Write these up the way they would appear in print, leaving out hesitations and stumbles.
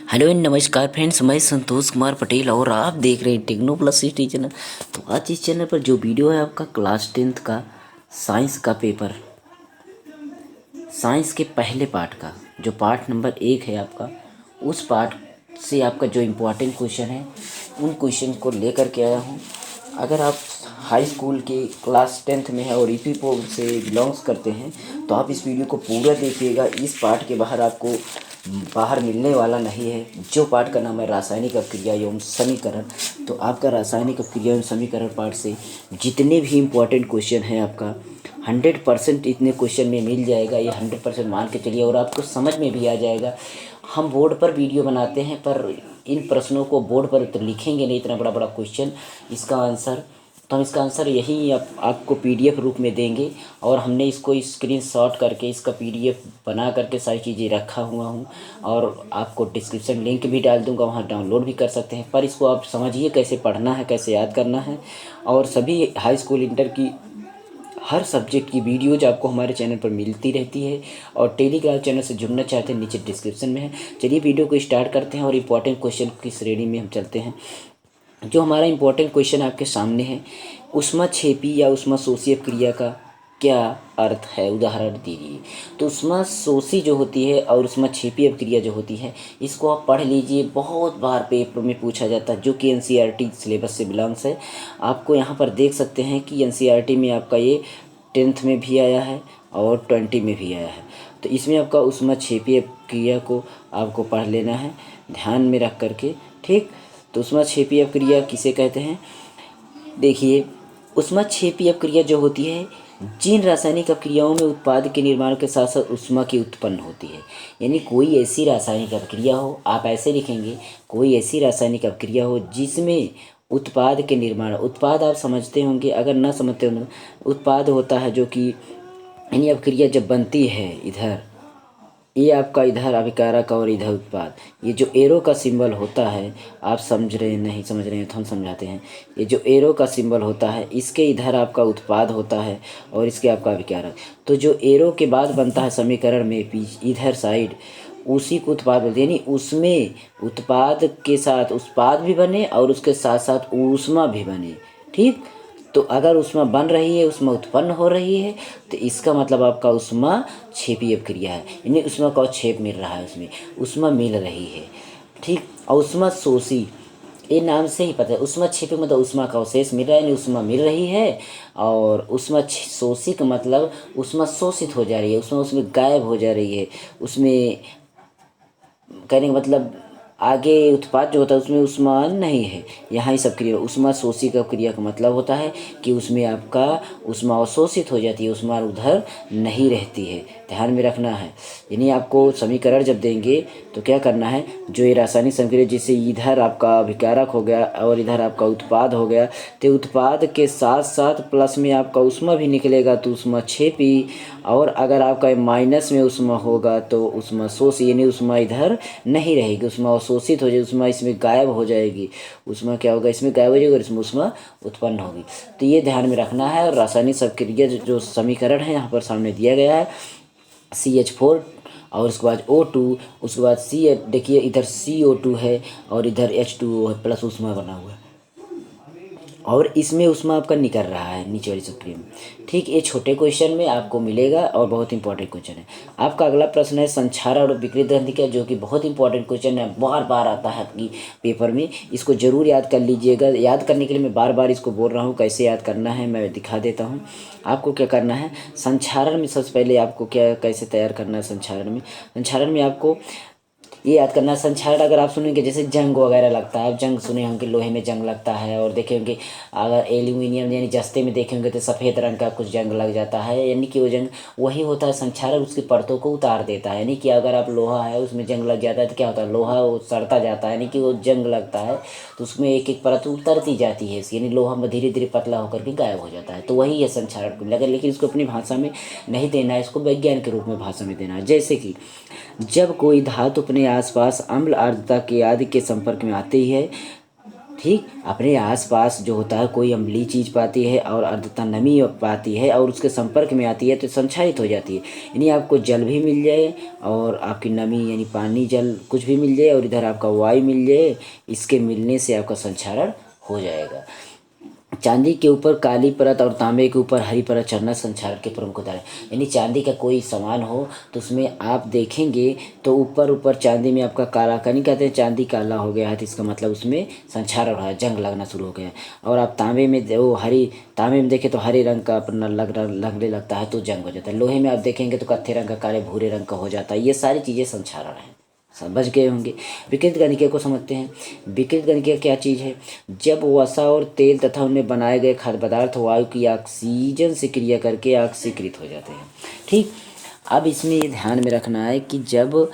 Hello and नमस्कार friends, मैं संतोष कुमार पटेल और आप देख रहे हैं टेक्नो प्लस सिटी चैनल। तो आज इस चैनल पर जो वीडियो है आपका क्लास 10th का साइंस का पेपर, साइंस के पहले पार्ट का जो पार्ट नंबर 1 है आपका, उस पार्ट से आपका जो इम्पोर्टेंट क्वेश्चन है उन क्वेश्चन को लेकर के आया हूँ। अगर आप हाई स्कूल के क्लास 10th में है और ईपी पोल से बिलोंग्स करते हैं तो आप इस वीडियो को पूरा देखिएगा। इस पार्ट के बाहर आपको बाहर मिलने वाला नहीं है, जो पार्ट का नाम है रासायनिक अपक्रिया एवं समीकरण। तो आपका रासायनिक अपक्रिया एवं समीकरण पार्ट से जितने भी इम्पोर्टेंट क्वेश्चन हैं आपका 100% इतने क्वेश्चन में मिल जाएगा। ये 100% मान के चलिए और आपको समझ में भी आ जाएगा। हम बोर्ड पर वीडियो बनाते हैं पर इन प्रश्नों को बोर्ड पर तो लिखेंगे नहीं, इतना बड़ा बड़ा क्वेश्चन इसका आंसर। तो हम इसका आंसर यही आपको पीडीएफ रूप में देंगे और हमने इसको स्क्रीनशॉट करके इसका पीडीएफ बना करके सारी चीज़ें रखा हुआ हूँ और आपको डिस्क्रिप्शन लिंक भी डाल दूँगा, वहाँ डाउनलोड भी कर सकते हैं। पर इसको आप समझिए कैसे पढ़ना है, कैसे याद करना है। और सभी हाई स्कूल इंटर की हर सब्जेक्ट की वीडियोज आपको हमारे चैनल पर मिलती रहती है और टेलीग्राम चैनल से जुड़ना चाहते हैं नीचे डिस्क्रिप्शन में है। चलिए वीडियो को स्टार्ट करते हैं और इम्पोर्टेंट क्वेश्चन की श्रेणी में हम चलते हैं। जो हमारा इम्पोर्टेंट क्वेश्चन आपके सामने है, ऊष्माक्षेपी या ऊष्माशोषी क्रिया का क्या अर्थ है, उदाहरण दीजिए। तो ऊष्माशोषी जो होती है और ऊष्माक्षेपी अपक्रिया जो होती है, इसको आप पढ़ लीजिए। बहुत बार पेपर में पूछा जाता है, जो कि एनसीईआरटी सिलेबस से बिलोंग्स है। आपको यहाँ पर देख सकते हैं कि एनसीईआरटी में आपका ये 10th में भी आया है और 20 में भी आया है। तो इसमें आपका ऊष्माक्षेपी अपक्रिया को आपको पढ़ लेना है ध्यान में रख करके, ठीक। तो ऊष्माक्षेपी अपक्रिया किसे कहते हैं, देखिए। ऊष्माक्षेपी अपक्रिया जो होती है, जिन रासायनिक अपक्रियाओं में उत्पाद के निर्माण के साथ साथ ऊष्मा की उत्पन्न होती है। यानी कोई ऐसी रासायनिक अपक्रिया हो, आप ऐसे लिखेंगे, कोई ऐसी रासायनिक अपक्रिया हो जिसमें उत्पाद के निर्माण, उत्पाद आप समझते होंगे, अगर ना समझते होंगे, उत्पाद होता है जो कि यानी अपक्रिया जब बनती है, इधर ये आपका इधर अभिकारक और इधर उत्पाद, ये जो एरो का सिंबल होता है, आप समझ रहे हैं नहीं समझ रहे हैं तो हम समझाते हैं। ये जो एरो का सिंबल होता है, इसके इधर आपका उत्पाद होता है और इसके आपका अभिकारक। तो जो एरो के बाद बनता है समीकरण में इधर साइड, उसी को उत्पाद बोलते हैं। यानी उसमें उत्पाद के साथ उत्पाद भी बने और उसके साथ साथ ऊष्मा भी बने, ठीक। तो अगर ऊष्मा बन रही है, ऊष्मा उत्पन्न हो रही है, तो इसका मतलब आपका ऊष्माक्षेपी अपक्रिया है। यानी ऊष्मा का क्षेप मिल रहा है, उसमें ऊष्मा मिल रही है, ठीक। और ऊष्माशोषी, ये नाम से ही पता है, ऊष्माक्षेपी मतलब ऊष्मा का अवशेष मिल रहा है, यानी ऊष्मा मिल रही है। और ऊष्माशोषी का मतलब ऊष्मा शोषित हो जा रही है, ऊष्मा उसमें गायब हो जा रही है। उसमें कहने का मतलब आगे उत्पाद जो होता है उसमें ऊष्मा नहीं है, यहाँ ही सब क्रिया। ऊष्माशोषी का क्रिया का मतलब होता है कि उसमें आपका ऊष्मा अवशोषित हो जाती है, ऊष्मा उधर नहीं रहती है, ध्यान में रखना है। यानी आपको समीकरण जब देंगे तो क्या करना है, जो ये रासायनिक समीकरण जिससे इधर आपका अभिकारक हो गया और इधर आपका उत्पाद हो गया, तो उत्पाद के साथ साथ प्लस में आपका ऊष्मा भी निकलेगा तो ऊष्माक्षेपी, और अगर आपका माइनस में ऊष्मा होगा तो ऊष्माशोषी, यानी ऊष्मा इधर नहीं रहेगी, ऊष्मा अवशोषित हो जाएगी, ऊष्मा इसमें गायब हो जाएगी। ऊष्मा क्या होगा, इसमें गायब हो जाएगी और इसमें ऊष्मा उत्पन्न होगी। तो ये ध्यान में रखना है। और रासायनिक अपक्रिया जो समीकरण है यहाँ पर सामने दिया गया है, CH4 और उसके बाद O2, उसके बाद C, देखिए इधर CO2 है और इधर H2O है, प्लस ऊष्मा बना हुआ है और इसमें ऊष्मा आपका निकल रहा है नीचे वाली सप्री में, ठीक। ये छोटे क्वेश्चन में आपको मिलेगा और बहुत इंपॉर्टेंट क्वेश्चन है। आपका अगला प्रश्न है संक्षारण और विकृत ग्रंथि का, जो कि बहुत इंपॉर्टेंट क्वेश्चन है, बार बार आता है आपकी पेपर में। इसको जरूर याद कर लीजिएगा। याद करने के लिए मैं बार बार इसको बोल रहा हूँ, कैसे याद करना है मैं दिखा देता हूँ। आपको क्या करना है, संक्षारण में सबसे पहले आपको क्या कैसे तैयार करना है। संक्षारण में आपको ये याद करना, संक्षारण अगर आप सुनेंगे जैसे जंग वगैरह लगता है, आप जंग सुने होंगे, लोहे में जंग लगता है, और देखे होंगे अगर एल्यूमिनियम यानी जस्ते में देखे होंगे तो सफ़ेद रंग का कुछ जंग लग जाता है, यानी कि वो जंग वही होता है। संक्षारण उसकी परतों को उतार देता है, यानी कि अगर आप लोहा है उसमें जंग लग जाता है तो क्या होता है, लोहा वो सड़ता जाता है, यानी कि वो जंग लगता है तो उसमें एक एक परत उतरती जाती है, यानी लोहा में धीरे धीरे पतला होकर के गायब हो जाता है। तो वही है संक्षारण को लगा, लेकिन इसको अपनी भाषा में नहीं देना है, इसको विज्ञान के रूप में भाषा में देना है। जैसे कि जब कोई धातु अपने आसपास अम्ल आर्द्रता के आदि के संपर्क में आती है ठीक, अपने आसपास जो होता है कोई अम्लीय चीज़ पाती है और अर्धतः नमी पाती है और उसके संपर्क में आती है तो संक्षारित हो जाती है। यानी आपको जल भी मिल जाए और आपकी नमी यानी पानी जल कुछ भी मिल जाए और इधर आपका वायु मिल जाए, इसके मिलने से आपका संक्षारण हो जाएगा। चांदी के ऊपर काली परत और तांबे के ऊपर हरी परत चढ़ना संक्षारण के प्रमुख उदाहरण। यानी चांदी का कोई सामान हो तो उसमें आप देखेंगे तो ऊपर ऊपर चांदी में आपका काला का नहीं कहते हैं, चांदी काला हो गया है तो इसका मतलब उसमें संक्षारण हो रहा है, जंग लगना शुरू हो गया है। और आप तांबे में वो हरी तांबे में देखें तो हरे रंग का अपना लगने लगता है तो जंग हो जाता है। लोहे में आप देखेंगे तो कत्थे रंग का काले भूरे रंग का हो जाता है। ये सारी चीज़ें संक्षारण हैं, समझ गए होंगे। विकृत गणिका को समझते हैं। विकृत गणिका क्या चीज़ है? जब वसा और तेल तथा उनमें बनाए गए खाद्य पदार्थ वायु की ऑक्सीजन से क्रिया करके ऑक्सीकृत हो जाते हैं। ठीक, अब इसमें ये ध्यान में रखना है कि जब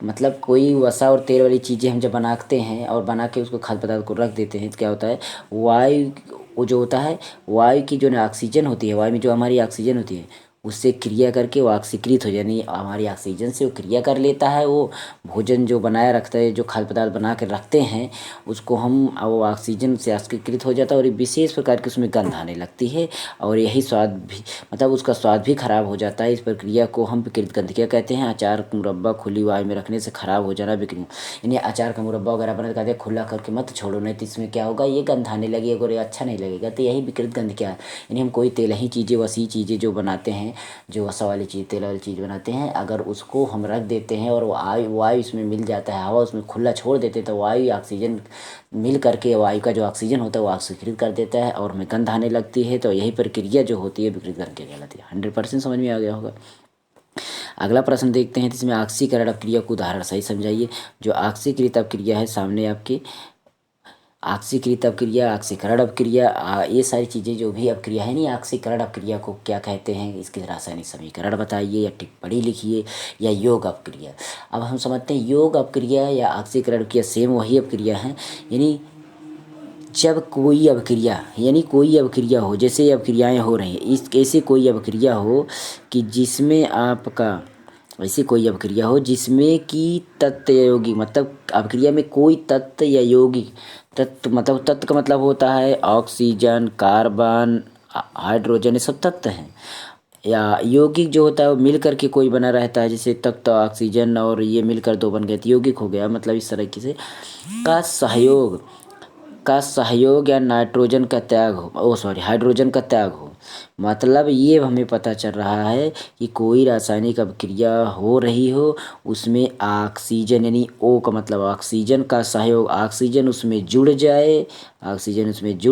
मतलब कोई वसा और तेल वाली चीज़ें हम जब बनाते हैं और बना के उसको खाद्य पदार्थ को रख देते हैं तो क्या होता है, वायु वो जो होता है वायु की जो ऑक्सीजन होती है, वायु में जो हमारी ऑक्सीजन होती है उससे क्रिया करके वो ऑक्सीकृत हो, यानी हमारी ऑक्सीजन से वो क्रिया कर लेता है। वो भोजन जो बनाया रखता है, जो खाद्य पदार्थ बना कर रखते हैं उसको हम वो ऑक्सीजन से ऑक्सीकृत हो जाता है और एक विशेष प्रकार की उसमें गंध आने लगती है और यही स्वाद भी मतलब उसका स्वाद भी खराब हो जाता है। इस प्रक्रिया को हम विकृत गंधिका कहते हैं। अचार मुरब्बा खुली वायु में रखने से खराब हो जाना विकृत, यानी अचार का मुरब्बा वगैरह बना कहते हैं खुला करके मत छोड़ो, नहीं तो इसमें क्या होगा, ये गंध आने लगेगा और ये अच्छा नहीं लगेगा। तो यही विकृत गंध क्या है, यानी हम कोई तेलही चीज़ें वसी चीज़ें जो बनाते हैं, जो वसा वाली चीज़ तेल वाली चीज़ बनाते हैं, अगर उसको हम रख देते हैं और वायु इसमें मिल जाता है, हवा उसमें खुला छोड़ देते हैं तो वायु ऑक्सीजन मिल करके वायु का जो ऑक्सीजन होता है वो ऑक्सीकृत कर देता है और हमें गंध आने लगती है। तो यही प्रक्रिया जो होती है विकृत गंध कहलाती है। 100% समझ में आ गया होगा। अगला प्रश्न देखते हैं, इसमें ऑक्सीकरण अपक्रिया को उदाहरण सही समझाइए। जो ऑक्सीकृत अपक्रिया है सामने आपके, ऑक्सीकृत अपक्रिया, ऑक्सीकरण अपक्रिया, ये सारी चीज़ें जो भी अपक्रिया है नहीं, ऑक्सीकरण अपक्रिया को क्या कहते हैं, इसके रासायनिक समीकरण बताइए या टिप्पणी लिखिए या योग अपक्रिया। अब हम समझते हैं योग अपक्रिया या ऑक्सीकरण अपक्रिया सेम वही अपक्रिया है। यानी जब कोई अपक्रिया यानी कोई अपक्रिया हो, जैसे अपक्रियाएँ हो रही हैं, इस ऐसे कोई अपक्रिया हो कि जिसमें आपका ऐसी कोई अपक्रिया हो जिसमें कि तत्व या यौगिक, मतलब अपक्रिया में कोई तत्व या यौगिक, तत्व मतलब तत्व का मतलब होता है ऑक्सीजन, कार्बन, हाइड्रोजन, ये सब तत्व हैं। या यौगिक जो होता है वो मिल करके कोई बना रहता है, जैसे तत्व ऑक्सीजन और ये मिलकर दो बन गए तो यौगिक हो गया। मतलब इस तरीके से का सहयोग या नाइट्रोजन का त्याग हो, हाइड्रोजन का त्याग हो। मतलब ये हमें पता चल रहा है कि कोई रासायनिक अभिक्रिया हो रही हो, उसमें ऑक्सीजन यानी ओ का मतलब ऑक्सीजन का सहयोग, ऑक्सीजन उसमें जुड़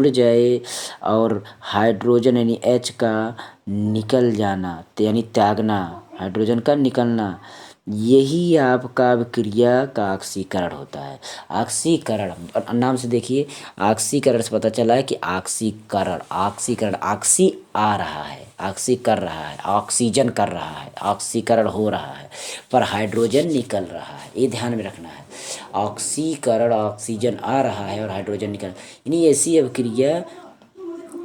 जाए और हाइड्रोजन यानी एच का निकल जाना यानी त्यागना, हाइड्रोजन का निकलना, यही आपका अभिक्रिया का ऑक्सीकरण होता है। ऑक्सीकरण नाम से देखिए, ऑक्सीकरण से पता चला है कि ऑक्सीकरण ऑक्सी आ रहा है, ऑक्सी कर रहा है, ऑक्सीजन कर रहा है, ऑक्सीकरण हो रहा है, पर हाइड्रोजन निकल रहा है। ये ध्यान में रखना है। ऑक्सीकरण ऑक्सीजन आ रहा है और हाइड्रोजन निकल, यानी ऐसी अभिक्रिया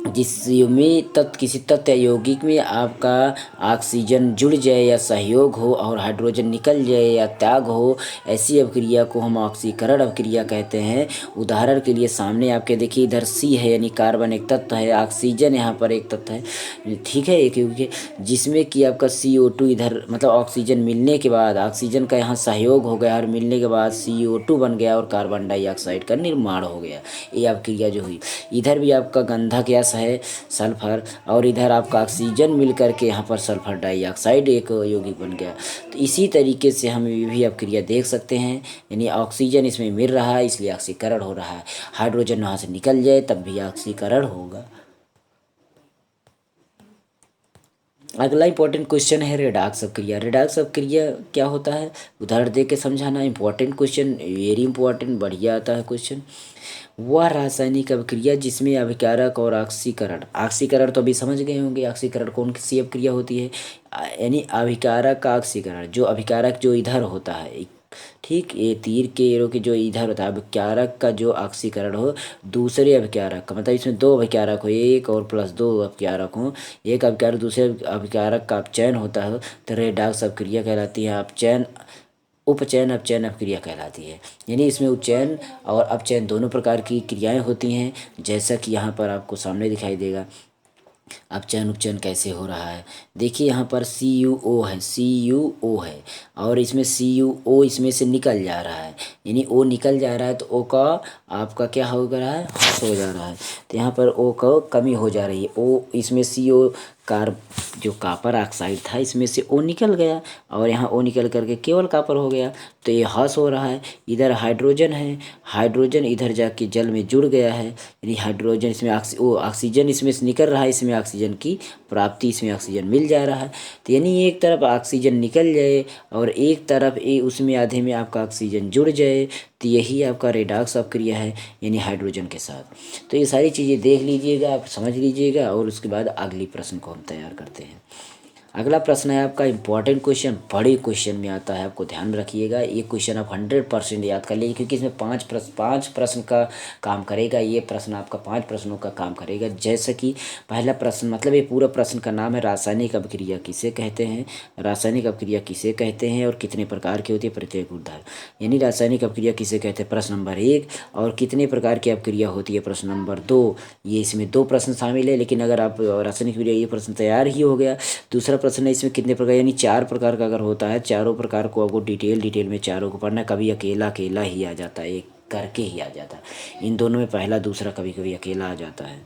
जिसमें किसी तत्व या यौगिक में आपका ऑक्सीजन जुड़ जाए या सहयोग हो और हाइड्रोजन निकल जाए या त्याग हो, ऐसी अभिक्रिया को हम ऑक्सीकरण अभिक्रिया कहते हैं। उदाहरण के लिए सामने आपके देखिए, इधर सी है यानी कार्बन एक तत्व है, ऑक्सीजन यहाँ पर एक तत्व है, ठीक है, एक यौगिक है, जिसमें कि आपका CO2 इधर मतलब ऑक्सीजन मिलने के बाद ऑक्सीजन का यहाँ सहयोग हो गया और मिलने के बाद CO2 बन गया और कार्बन डाइऑक्साइड का निर्माण हो गया। ये अभिक्रिया जो हुई, इधर भी आपका गंधक गैस है सल्फर और इधर आपका ऑक्सीजन मिल करके यहाँ पर सल्फर डाइऑक्साइड एक यौगिक बन गया। तो इसी तरीके से हम ये भी अपक्रिया देख सकते हैं, यानी ऑक्सीजन इसमें मिल रहा है इसलिए ऑक्सीकरण हो रहा है, हाइड्रोजन वहाँ से निकल जाए तब भी ऑक्सीकरण होगा। अगला इंपॉर्टेंट क्वेश्चन है रेडॉक्स अपक्रिया। रेडॉक्स अपक्रिया क्या होता है, उदाहरण दे के समझाना। इंपॉर्टेंट क्वेश्चन, वेरी इंपॉर्टेंट, बढ़िया आता है क्वेश्चन। वह रासायनिक अभिक्रिया जिसमें अभिकारक और ऑक्सीकरण तो अभी समझ गए होंगे, ऑक्सीकरण कौन सी अभिक्रिया होती है, यानी अभिकारक का ऑक्सीकरण, जो अभिकारक जो इधर होता है, ठीक, ये तीर के एरो के जो इधर होता है अभिकारक का जो ऑक्सीकरण हो दूसरे अभिकारक का, मतलब इसमें दो अभिकारक हो, एक और प्लस दो अभिकारक हो, एक अभिकारक दूसरे अभिकारक का चयन होता है तो रेडॉक्स अभिक्रिया कहलाती है। आप चयन उपचयन अपचयन अपक्रिया कहलाती है। यानी इसमें उपचयन और अपचयन दोनों प्रकार की क्रियाएं होती हैं, जैसा कि यहाँ पर आपको सामने दिखाई देगा। अपचयन उपचयन कैसे हो रहा है, देखिए यहाँ पर CuO है, CuO है, और इसमें CuO इसमें से निकल जा रहा है, यानी O निकल जा रहा है, तो O का आपका क्या हो रहा है, ह्रास हो जा रहा है। तो यहाँ पर O का कमी हो जा रही है। O इसमें CO जो कापर ऑक्साइड था, इसमें से O निकल गया, और यहाँ O निकल करके केवल कापर हो गया, तो ये ह्रास हो रहा है। इधर हाइड्रोजन है, हाइड्रोजन इधर जाके जल में जुड़ गया है, यानी हाइड्रोजन इसमें ऑक्सीजन इसमें से निकल रहा है, इसमें ऑक्सीजन की प्राप्ति, इसमें ऑक्सीजन मिल जा रहा है। तो यानी एक तरफ ऑक्सीजन निकल जाए और एक तरफ उसमें आधे में आपका ऑक्सीजन जुड़ जाए, तो यही आपका रेडॉक्स अपक्रिया है, यानी हाइड्रोजन के साथ। तो ये सारी चीज़ें देख लीजिएगा, आप समझ लीजिएगा, और उसके बाद अगली प्रश्न को हम तैयार करते हैं। अगला प्रश्न है आपका इंपॉर्टेंट क्वेश्चन, बड़े क्वेश्चन में आता है, आपको ध्यान में रखिएगा। ये क्वेश्चन आप 100% याद कर लीजिए, क्योंकि इसमें पाँच प्रश्न का काम करेगा। ये प्रश्न आपका 5 प्रश्नों का काम करेगा। जैसे कि पहला प्रश्न, मतलब ये पूरा प्रश्न का नाम है रासायनिक अभिक्रिया किसे कहते हैं, रासायनिक अभिक्रिया किसे कहते हैं और कितने प्रकार की होती है, प्रत्येक उदाहरण। यानी रासायनिक अभिक्रिया किसे कहते हैं, प्रश्न नंबर 1, और कितने प्रकार की अभिक्रिया होती है, प्रश्न नंबर 2। ये इसमें 2 प्रश्न शामिल है, लेकिन अगर आप रासायनिक अभिक्रिया, ये प्रश्न तैयार ही हो गया। दूसरा प्रश्न है इसमें कितने प्रकार, यानी 4 प्रकार का अगर होता है, चारों प्रकार को आपको डिटेल में चारों को पढ़ना है। कभी अकेला अकेला ही आ जाता है, एक करके ही आ जाता है। इन दोनों में पहला दूसरा कभी कभी अकेला आ जाता है।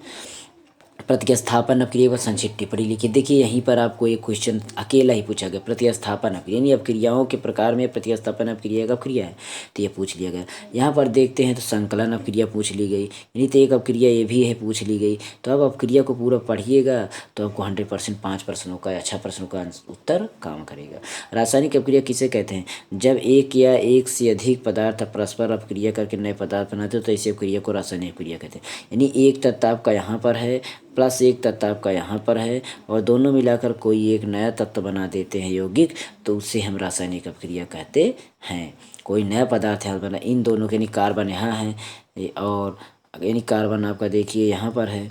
प्रतिस्थापन अपक्रिया व संक्षिप्त टिप्पणी लिखिए। देखिए यहीं पर आपको एक क्वेश्चन अकेला ही पूछा गया, प्रतिस्थापन अपक्रिया, यानी अपक्रियाओं के प्रकार में प्रतिस्थापन अपक्रिया एक अपक्रिया है, तो ये पूछ लिया गया। यहाँ पर देखते हैं तो संकलन अपक्रिया पूछ ली गई, यानी तो एक अपक्रिया ये भी है, पूछ ली गई। तो अब अपक्रिया को पूरा पढ़िएगा तो आपको 100% 5 प्रश्नों का या 6 प्रश्नों का उत्तर काम करेगा। रासायनिक अपक्रिया किसे कहते हैं, जब एक या एक से अधिक पदार्थ परस्पर अपक्रिया करके नए पदार्थ बनाते हो तो इसे अपक्रिया को रासायनिक अपक्रिया कहते हैं। यानी एक तत्व आपका यहाँ पर है प्लस एक तत्व आपका यहाँ पर है, और दोनों मिलाकर कोई एक नया तत्व बना देते हैं यौगिक, तो उसे हम रासायनिक अपक्रिया कहते हैं। कोई नया पदार्थ यहाँ बना, इन दोनों के, यानी कार्बन यहाँ है, और यानी कार्बन आपका देखिए यहाँ पर है,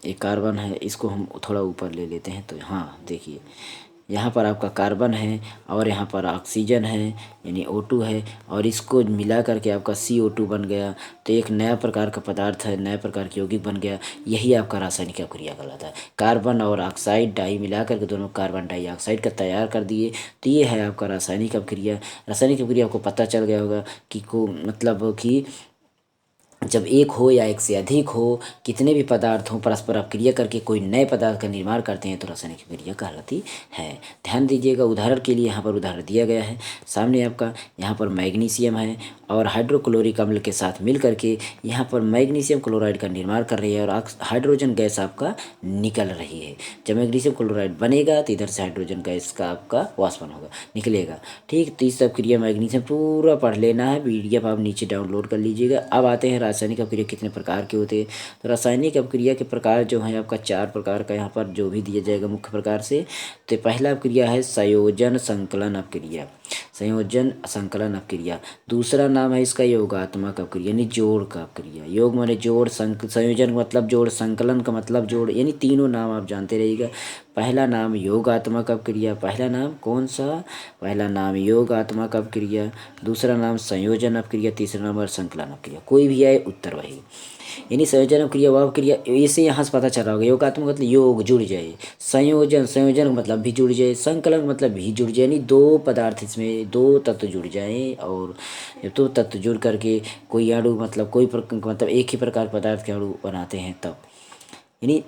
एक कार्बन है, इसको हम थोड़ा ऊपर ले लेते हैं। तो हाँ देखिए यहाँ पर आपका कार्बन है और यहाँ पर ऑक्सीजन है, यानी O2 है, और इसको मिला करके आपका CO2 बन गया। तो एक नया प्रकार का पदार्थ है, नया प्रकार की यौगिक बन गया। यही आपका रासायनिक अपक्रिया कहलाता है। कार्बन और ऑक्साइड डाई मिला करके दोनों कार्बन डाइऑक्साइड का तैयार कर दिए, तो ये है आपका रासायनिक अपक्रिया। रासायनिक अपक्रिया आपको पता चल गया होगा कि मतलब कि जब एक हो या एक से अधिक हो, कितने भी पदार्थ हों, परस्पर अपक्रिया करके कोई नए पदार्थ का निर्माण करते हैं, तो रासायनिक अपक्रिया कहलाती है। ध्यान दीजिएगा, उदाहरण के लिए यहाँ पर उदाहरण दिया गया है सामने आपका। यहाँ पर मैग्नीशियम है और हाइड्रोक्लोरिक अम्ल के साथ मिल करके यहाँ पर मैग्नीशियम क्लोराइड का निर्माण कर रही है, और हाइड्रोजन गैस आपका निकल रही है। जब मैग्नीशियम क्लोराइड बनेगा तो इधर से हाइड्रोजन गैस का आपका वाष्पन होगा, निकलेगा। ठीक, तो इस अपक्रिया मैग्नीशियम पूरा पढ़ लेना है, PDF आप नीचे डाउनलोड कर लीजिएगा। अब आते हैं रासायनिक अपक्रिया कितने प्रकार के होते हैं। तो रासायनिक अपक्रिया के प्रकार जो हैं आपका 4 प्रकार का यहाँ पर जो भी दिया जाएगा मुख्य प्रकार से। तो पहला अपक्रिया है संयोजन संकलन अपक्रिया, संयोजन संकलन अपक्रिया। दूसरा नाम है इसका योगात्मक अपक्रिया, यानी जोड़ का अपक्रिया। योग माने जोड़, संयोजन मतलब जोड़, संकलन का मतलब जोड़, यानी तीनों नाम आप जानते रहिएगा। पहला नाम योगात्मक अपक्रिया, पहला नाम कौन सा, पहला नाम योगात्मक अपक्रिया, दूसरा नाम संयोजन अपक्रिया, तीसरा नंबर संकलन अपक्रिया। कोई भी आए उत्तर वही। यानी संयोजन अपक्रिया वह अपक्रिया, इसे यहाँ से पता चल रहा होगा। योगात्मक मतलब योग जुड़ जाए, संयोजन मतलब भी जुड़ जाए, संकलन मतलब भी जुड़ जाए, यानी 2 पदार्थ, इसमें 2 तत्व जुड़ जाए, और जब 2 तत्व जुड़ करके कोई अणु, मतलब मतलब एक ही प्रकार पदार्थ के अणु बनाते हैं तब। यानी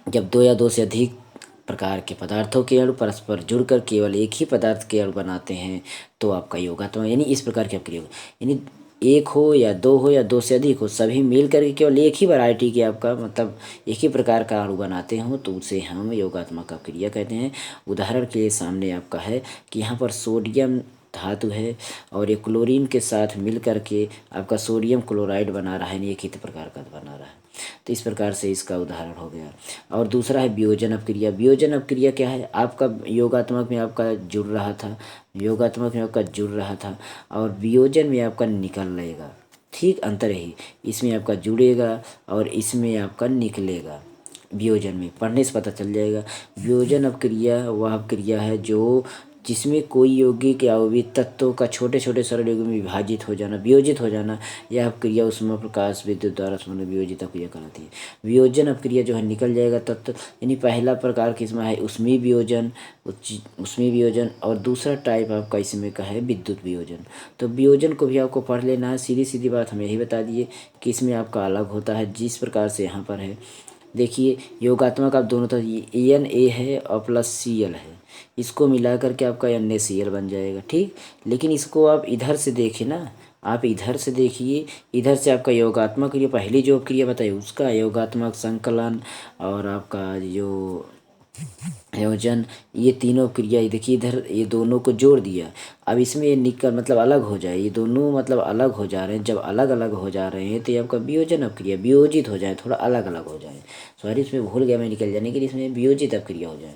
जब 2 या 2 से अधिक प्रकार के पदार्थों के अणु परस्पर जुड़कर केवल एक ही पदार्थ के अणु बनाते हैं, तो आपका योगात्मक, यानी इस प्रकार की अपक्रिया, यानी एक हो या 2 हो या 2 से अधिक हो, सभी मिल करके केवल एक ही वैरायटी के आपका मतलब एक ही प्रकार का अणु बनाते हों, तो उसे हम योगात्मक अपक्रिया कहते हैं। उदाहरण के सामने आपका है कि यहाँ पर सोडियम धातु है और ये क्लोरीन के साथ मिल करके आपका सोडियम क्लोराइड बना रहा है, यानी एक ही प्रकार का बना रहा है। तो इस प्रकार से इसका उदाहरण हो गया। और दूसरा है वियोजन अपक्रिया। वियोजन अपक्रिया क्या है, आपका योगात्मक में आपका जुड़ रहा था, योगात्मक में आपका जुड़ रहा था, और वियोजन में आपका निकल लेगा। ठीक अंतर है, इसमें आपका जुड़ेगा और इसमें आपका निकलेगा। वियोजन में पढ़ने से पता चल जाएगा। वियोजन अपक्रिया वह अपक्रिया है जो जिसमें कोई यौगिक या अवयविक तत्वों का छोटे छोटे सरल यौगिक में विभाजित हो जाना, वियोजित हो जाना, यह अपक्रिया ऊष्मा प्रकाश विद्युत द्वारा संपन्न वियोजित अपक्रिया कहलाती है। वियोजन अपक्रिया जो है निकल जाएगा तत्व, यानी पहला प्रकार किसमें है ऊष्मीय वियोजन, ऊष्मीय वियोजन, और दूसरा टाइप आपका इसमें का है विद्युत वियोजन। तो वियोजन को भी आपको पढ़ लेना है, सीधी सीधी बात हम यही बता दिए कि इसमें आपका अलग होता है जिस प्रकार से यहाँ पर है। देखिए योगात्मक आप दोनों तरफ NA है और प्लस Cl है, इसको मिला करके आपका NaCl बन जाएगा, ठीक। लेकिन इसको आप इधर से देखें ना, आप इधर से देखिए, इधर से आपका योगात्मक क्रिया पहली जो क्रिया बताई उसका योगात्मक संकलन और आपका जो संयोजन, ये तीनों क्रिया देखिए इधर ये दोनों को जोड़ दिया। अब इसमें ये निकल मतलब अलग हो जाए, ये दोनों मतलब अलग हो जा रहे हैं। जब अलग अलग हो जा रहे हैं तो ये आपका वियोजन अपक्रिया, वियोजित हो जाए, थोड़ा अलग अलग हो जाए, सॉरी इसमें भूल गया मैं निकल जाने के लिए, इसमें वियोजित अपक्रिया हो जाए,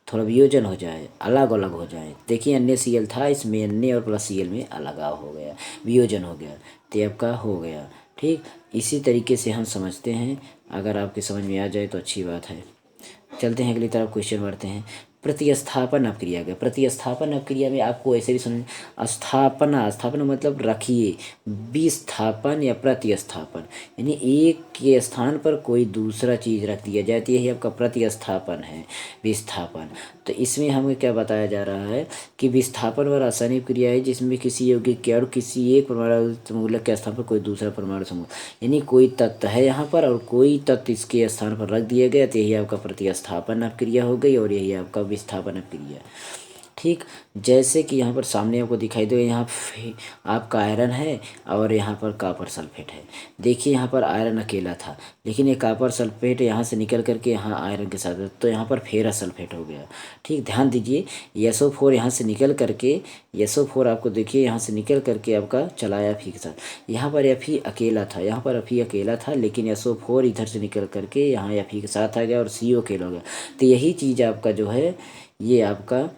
थोड़ा वियोजन हो जाए, अलग अलग हो जाए। देखिए NaCl था, इसमें Na और प्लस Cl में अलगाव हो गया, वियोजन हो गया, तो आपका हो गया, ठीक। इसी तरीके से हम समझते हैं, अगर आपके समझ में आ जाए तो अच्छी बात है। चलते हैं अगली तरफ, क्वेश्चन बढ़ते हैं। प्रतिस्थापन अपक्रिया का, प्रतिस्थापन अपक्रिया में आपको ऐसे भी समझ, स्थापना, स्थापना मतलब रखिए, विस्थापन या प्रतिस्थापन, यानी एक के स्थान पर कोई दूसरा चीज़ रख दिया जाती है, यही आपका प्रतिस्थापन है, विस्थापन। तो इसमें हमें क्या बताया जा रहा है कि विस्थापन वह रासायनिक क्रिया है जिसमें किसी यौगिक के और किसी एक परमाणु समूलक के स्थान पर कोई दूसरा परमाणु समूह, यानी कोई तत्व है यहाँ पर और कोई तत्व इसके स्थान पर रख दिया गया, तो यही आपका प्रतिस्थापन अपक्रिया हो गई और यही आपका विस्थापन अपक्रिया, ठीक। जैसे कि यहाँ पर सामने आपको दिखाई दे, यहाँ आपका आयरन है और यहाँ पर कॉपर सल्फेट है। देखिए यहाँ पर आयरन अकेला था, लेकिन ये कॉपर सल्फेट यहाँ से निकल करके यहाँ आयरन के साथ, तो यहाँ पर फेरस सल्फेट हो गया, ठीक। ध्यान दीजिए SO4 यहाँ से निकल करके, SO4 आपको देखिए यहाँ से निकल करके आपका चला Fe के साथ, यहाँ पर Fe अकेला था, यहाँ पर Fe अकेला था, लेकिन SO4 इधर से निकल करके यहाँ Fe के साथ आ गया और CO अकेला हो गया। तो यही चीज़ आपका जो है ये आपका,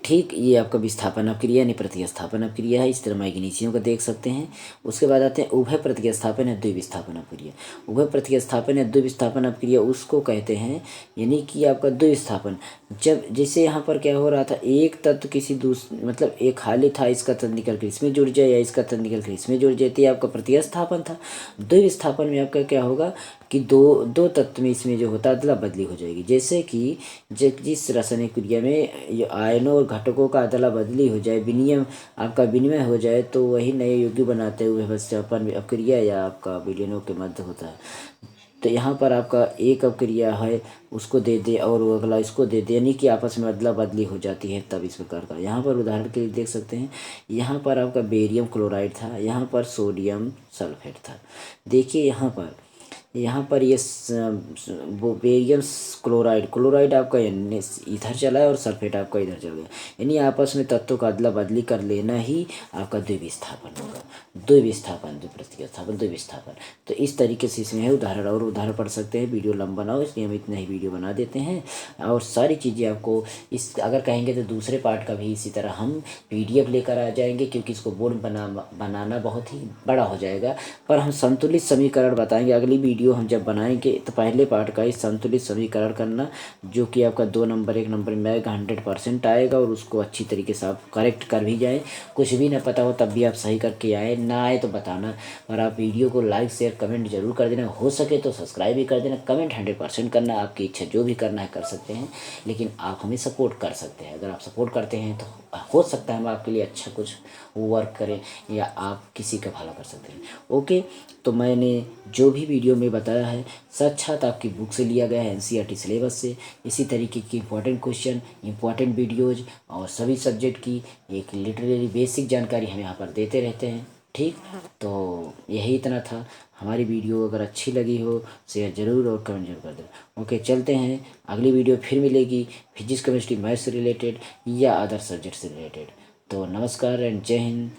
ठीक, ये आपका विस्थापन अपक्रिया यानी प्रतिस्थापन अपक्रिया है। इस तरह मैग्नीशियम को देख सकते हैं। उसके बाद आते हैं उभय प्रतिस्थापन या द्विविस्थापन अपक्रिया। उभय प्रतिस्थापन या द्विविस्थापन अपक्रिया उसको कहते हैं, यानी कि आपका द्विविस्थापन, जब जैसे यहाँ पर क्या हो रहा था, एक तत्व किसी मतलब एक खाली था, इसका तत्व निकल कर इसमें जुड़ जाए या इसका तत्व निकल कर इसमें जुड़ जाए, तो ये आपका प्रतिस्थापन था। द्विविस्थापन में आपका क्या होगा कि दो तत्व में इसमें जो होता है अदला बदली हो जाएगी। जैसे कि जिस रासायनिक क्रिया में आयनों और घटकों का अदला बदली हो जाए, विनिमय आपका विनिमय हो जाए, तो वही नए यौगिक बनाते हुए प्रतिस्थापन अपक्रिया या आपका विलयनों के मध्य होता है। तो यहाँ पर आपका एक अपक्रिया है उसको दे दे और वो अगला इसको दे दे, यानी कि आपस में अदला बदली हो जाती है, तब इस प्रकार का। यहाँ पर उदाहरण के लिए देख सकते हैं, यहाँ पर आपका बेरियम क्लोराइड था, यहाँ पर सोडियम सल्फेट था। देखिए यहाँ पर ये वो बेरियम क्लोराइड आपका इधर चला है और सल्फेट आपका इधर चल गया, यानी आपस में तत्वों का अदला बदली कर लेना ही आपका द्विविस्थापन होगा। द्विविस्थापन, प्रतिस्थापन, द्विविस्थापन। तो इस तरीके से इसमें है उदाहरण, और उदाहरण पढ़ सकते हैं। वीडियो लंबा ना हो इसलिए हम इतना ही वीडियो बना देते हैं, और सारी चीज़ें आपको इस अगर कहेंगे तो दूसरे पार्ट का भी इसी तरह हम PDF लेकर आ जाएंगे, क्योंकि इसको बोर्ड बनाना बहुत ही बड़ा हो जाएगा। पर हम संतुलित समीकरण बताएंगे अगली वीडियो हम जब बनाएंगे, तो पहले पार्ट का ही संतुलित समीकरण करना, जो कि आपका 2 नंबर 1 नंबर में 100% आएगा, और उसको अच्छी तरीके से आप करेक्ट कर भी जाएँ। कुछ भी ना पता हो तब भी आप सही करके आए, ना आए तो बताना। और आप वीडियो को लाइक शेयर कमेंट जरूर कर देना, हो सके तो सब्सक्राइब भी कर देना। कमेंट 100% करना, आपकी इच्छा जो भी करना है कर सकते हैं, लेकिन आप हमें सपोर्ट कर सकते हैं। अगर आप सपोर्ट करते हैं तो हो सकता है हम आपके लिए अच्छा कुछ वर्क करें, या आप किसी का भला कर सकते हैं। ओके, तो मैंने जो भी वीडियो में बताया है साक्षात आपकी बुक से लिया गया है, NCERT सिलेबस से। इसी तरीके की इंपॉर्टेंट क्वेश्चन, इंपॉर्टेंट वीडियोज़ और सभी सब्जेक्ट की एक लिटरेरी बेसिक जानकारी हम यहाँ पर देते रहते हैं, ठीक। तो यही इतना था। हमारी वीडियो अगर अच्छी लगी हो शेयर ज़रूर और कमेंट जरूर कर देना। ओके, चलते हैं, अगली वीडियो फिर मिलेगी फिजिक्स केमिस्ट्री मैथ्स से रिलेटेड या अदर सब्जेक्ट से रिलेटेड। तो नमस्कार एंड जय हिंद।